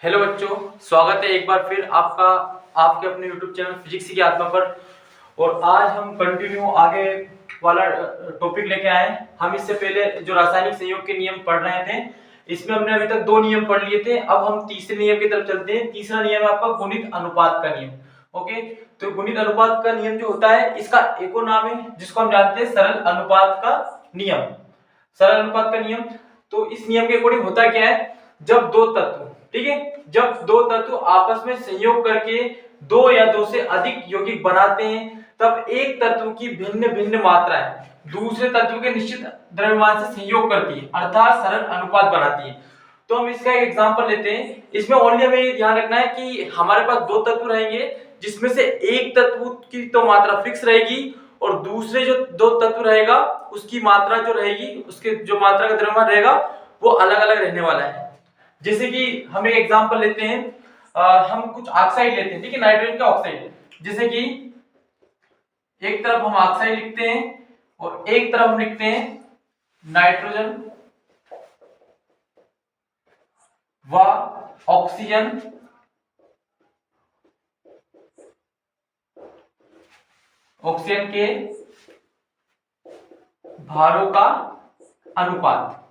Hello बच्चों, स्वागत है एक बार फिर आपका आपके अपने YouTube चैनल फिजिक्स की आत्मा पर। और आज हम कंटिन्यू आगे वाला टॉपिक लेके आए। हम इससे पहले जो रासायनिक संयोग के नियम पढ़ रहे थे, इसमें हमने अभी तक 2 नियम पढ़ लिए थे। अब हम तीसरे नियम की तरफ चलते हैं। तीसरा नियम है आपका गुणित अनुपात का नियम। ओके, तो गुणित अनुपात का नियम जो होता है, इसका एक और नाम है जिसको हम जानते हैं सरल अनुपात का नियम। सरल अनुपात का नियम, तो इस नियम के अकॉर्डिंग होता क्या है, जब दो तत्व, ठीक है, जब दो तत्व आपस में संयोग करके दो या दो से अधिक यौगिक बनाते हैं, तब एक तत्व की भिन्न भिन्न मात्राएं दूसरे तत्व के निश्चित द्रव्यमान से संयोग करती है, अर्थात सरल अनुपात बनाती है। तो हम इसका एक एग्जांपल लेते हैं। इसमें ओनली हमें ये ध्यान रखना है कि हमारे पास दो तत्व रहेंगे, जिसमें से एक तत्व की तो मात्रा फिक्स रहेगी और दूसरे जो दो तत्व रहेगा उसकी मात्रा जो रहेगी, उसके जो मात्रा का द्रव्यमान रहेगा वो अलग अलग रहने वाला है। जैसे कि हम एक एग्जांपल लेते हैं, हम कुछ ऑक्साइड लेते हैं, ठीक है, नाइट्रोजन का ऑक्साइड। जैसे कि एक तरफ हम ऑक्साइड लिखते हैं और एक तरफ हम लिखते हैं नाइट्रोजन व ऑक्सीजन के भारों का अनुपात।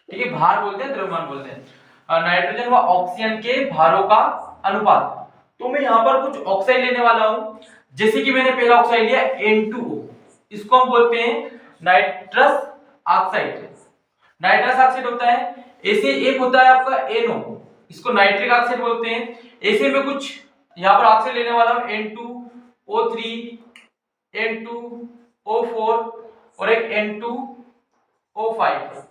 ठीक है, भार बोलते हैं, द्रव्यमान बोलते हैं। नाइट्रोजन व ऑक्सीजन के भारों का अनुपात। तो मैं यहाँ पर कुछ ऑक्साइड लेने वाला हूं। जैसे कि मैंने पहला ऑक्साइड लिया N2O, इसको हम बोलते हैं नाइट्रस ऑक्साइड। नाइट्रस ऑक्साइड होता है। ऐसे एक होता है आपका NO, इसको नाइट्रिक ऑक्साइड बोलते हैं। ऐसे में कुछ यहाँ पर ऑक्साइड लेने वाला हूं N2O3, N2O4 और एक N2O5।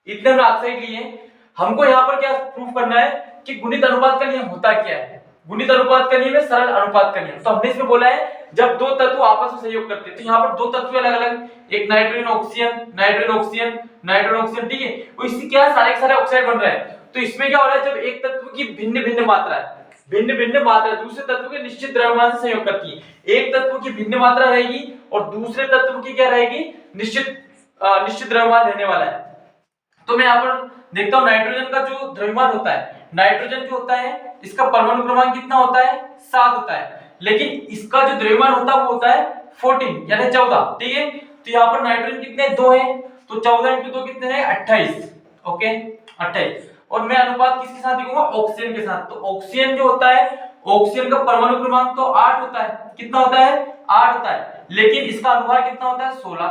इतने हमने ऑक्साइड लिए। हमको यहाँ पर क्या प्रूफ करना है कि गुणित अनुपात का नियम होता क्या है। गुणित अनुपात का नियम है सरल अनुपात का नियम। तो हमने इसमें बोला है जब दो तत्व आपस में सहयोग करते हैं, तो यहाँ पर दो तत्व अलग अलग, एक nitrogen oxygen, nitrogen oxygen, nitrogen oxygen, ठीक है, तो इससे क्या सारे के सारे ऑक्साइड बन रहे हैं। तो इसमें क्या हो रहा है, जब एक तत्व की भिन्न भिन्न मात्रा है, भिन्न भिन्न मात्रा दूसरे तत्व के निश्चित द्रव्यमान से संयोग करती है। एक तत्व की भिन्न मात्रा रहेगी और दूसरे तत्व की क्या रहेगी, निश्चित द्रव्यमान रहने वाला है। तो मैं यहाँ पर देखता हूँ नाइट्रोजन का जो द्रव्यमान होता है, नाइट्रोजन जो होता है इसका परमाणु क्रमांक कितना होता है, 7 होता है, लेकिन इसका जो द्रव्यमान होता है वो होता है 14 यानी 14, ठीक है। तो यहाँ पर नाइट्रोजन कितने, 2 है, तो 14 × 2 कितने हैं, 28। ओके, 28। और मैं अनुपात किसके साथ लिखूंगा, ऑक्सीजन के साथ। तो ऑक्सीजन जो होता है, ऑक्सीजन का परमाणु क्रमांक तो 8 होता है, कितना होता है, 8 होता है, लेकिन इसका अनुभार कितना होता है, 16,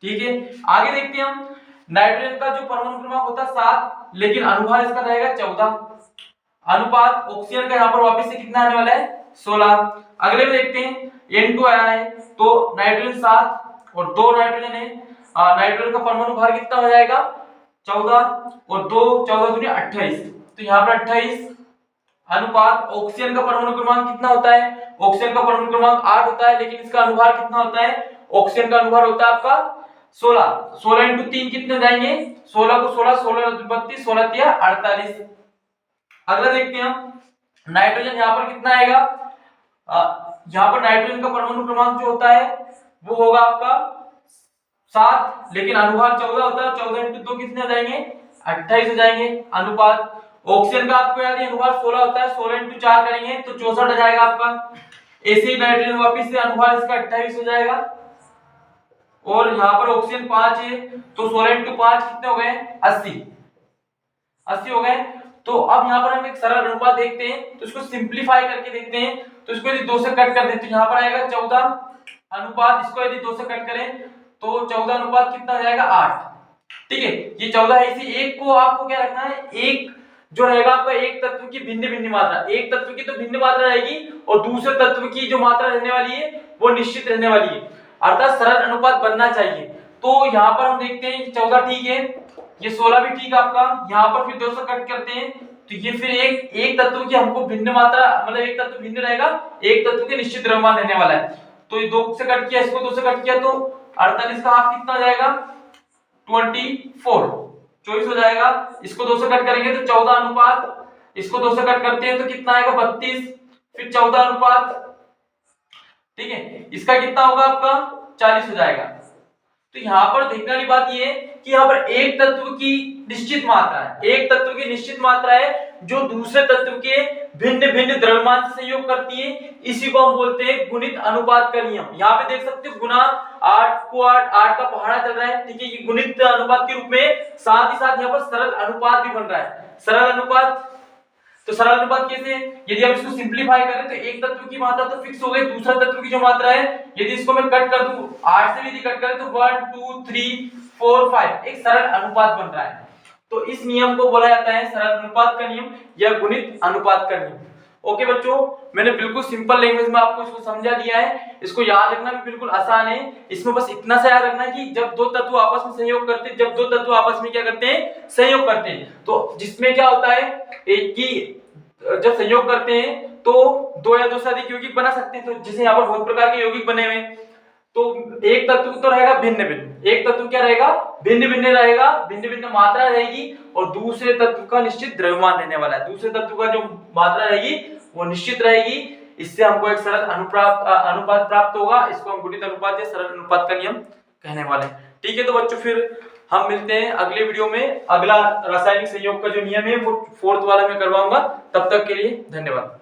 ठीक है। आगे देखते हैं हम, नाइट्रोजन का जो परमाणु क्रमांक होता है 7, लेकिन अनुभार इसका रहेगा 14। अनुपात ऑक्सीजन का यहाँ पर वापस से कितना आने वाला है, 16। अगले में देखते हैं N2 आया है, तो नाइट्रोजन 7 और 2 नाइट्रोजन है। नाइट्रोजन का परमाणु भार कितना हो जाएगा, 14 और 2 14 दूनी 28, तो यहाँ पर 28। अनुपात ऑक्सीजन का परमाणु क्रमांक कितना होता है, ऑक्सीजन का परमाणु क्रमांक 8 होता है, लेकिन इसका अनुभार कितना होता है, ऑक्सीजन का अनुभार होता है आपका 16। 16 × 3 कितने जाएंगे, 16 को 16, 16 32, 16 तिया 48। अगला देखते हैं हम, नाइट्रोजन यहाँ पर कितना आएगा, यहाँ पर नाइट्रोजन का परमाणु क्रमांक जो होता है वो होगा आपका 7, लेकिन अनुभार 14 होता है। 14 × 2 कितने जाएंगे, 28 हो जाएंगे। अनुपात ऑक्सीजन का आपको याद है अनुभार 16 होता है, 16 × 4 करेंगे तो 64 आ जाएगा आपका। ऐसे ही नाइट्रोजन वापस से अनुभार इसका 28 हो जाएगा। और यहाँ पर ऑक्सीजन 5 है, तो 16 × 5 कितने हो गए, 80 हो गए। तो अब यहाँ पर हम एक सरल अनुपात देखते हैं, तो इसको सिंपलीफाई करके देखते हैं। तो इसको यदि 2 से कट कर दें तो यहाँ पर आएगा 14 अनुपात, इसको यदि 2 से कट करें तो 14 अनुपात कितना हो जाएगा, 8, ठीक है। ये 14 है। इसी एक को आपको क्या रखना है, एक जो रहेगा आपका एक तत्व की भिन्न भिन्न मात्रा, एक तत्व की तो भिन्न मात्रा रहेगी और दूसरे तत्व की जो मात्रा रहने वाली है वो निश्चित रहने वाली है, अर्थात सरल अनुपात बनना चाहिए। तो यहाँ पर हम देखते हैं 14 ठीक है, ये 16 भी ठीक है आपका। यहाँ पर फिर 2 से कट करते हैं तो ये फिर एक तत्व की हमको भिन्न मात्रा, मतलब एक तत्व भिन्न रहेगा, एक तत्व के निश्चित द्रव्यमान रहने वाला है। तो ये 2 से कट किया, इसको 2 से कट किया तो 48 का हाफ कितना जाएगा, 24 हो जाएगा। इसको 2 से कट करेंगे तो 14 अनुपात, इसको 2 से कट करते हैं तो कितना आएगा, 32, फिर 14 अनुपात, ठीक है। इसका कितना होगा आपका, 40 हो जाएगा। तो यहाँ पर देखने वाली बात ये है कि यहाँ पर एक तत्व की निश्चित मात्रा है, एक तत्व की निश्चित मात्रा है जो दूसरे तत्व के भिन्न भिन्न द्रव्यमान से संयोग करती है, इसी को हम बोलते हैं गुणित अनुपात का नियम। यहाँ पे देख सकते हो गुना 8 को 8 का पहाड़ा चल रहा है, ठीक है, ये गुणित अनुपात के रूप में, साथ ही साथ यहाँ पर सरल अनुपात भी बन रहा है। सरल अनुपात, तो सरल अनुपात कैसे है? यदि हम इसको सिंपलीफाई करें तो एक तत्व की मात्रा तो फिक्स हो गई, दूसरा तत्व की जो मात्रा है, यदि इसको मैं कट कर दूं 8 से भी यदि कट करें तो 1 2 3 4 5 एक सरल अनुपात बन रहा है। तो इस नियम को बोला जाता है सरल अनुपात का नियम या गुणित अनुपात का नियम। ओके बच्चों, मैंने बिल्कुल सिंपल लैंग्वेज में आपको इसको समझा दिया है, इसको याद रखना भी बिल्कुल आसान है। इसमें बस इतना सा याद रखना है कि जब दो तत्व आपस में संयोग करते हैं, जब दो तत्व आपस में क्या करते हैं, संयोग करते हैं, तो जिसमें क्या होता है, एक की जब संयोग करते हैं तो दो या दो से अधिक यौगिक बना सकते हैं। तो जैसे यहाँ पर बहुत प्रकार के यौगिक बने हुए हैं, तो एक तत्व तो रहेगा भिन्न भिन्न, एक तत्व क्या रहेगा, भिन्न भिन्न रहेगा, भिन्न भिन्न मात्रा रहेगी, और दूसरे तत्व का निश्चित द्रव्यमान रहने वाला है, दूसरे तत्व का जो मात्रा रहेगी वो निश्चित रहेगी। इससे हमको एक सरल अनुपात प्राप्त होगा, इसको हम गुणित अनुपात या सरल अनुपात का नियम कहने वाले हैं। ठीक है, तो बच्चों फिर हम मिलते हैं अगले वीडियो में। अगला रासायनिक संयोग का जो नियम है वो 4th वाला मैं करवाऊंगा। तब तक के लिए धन्यवाद।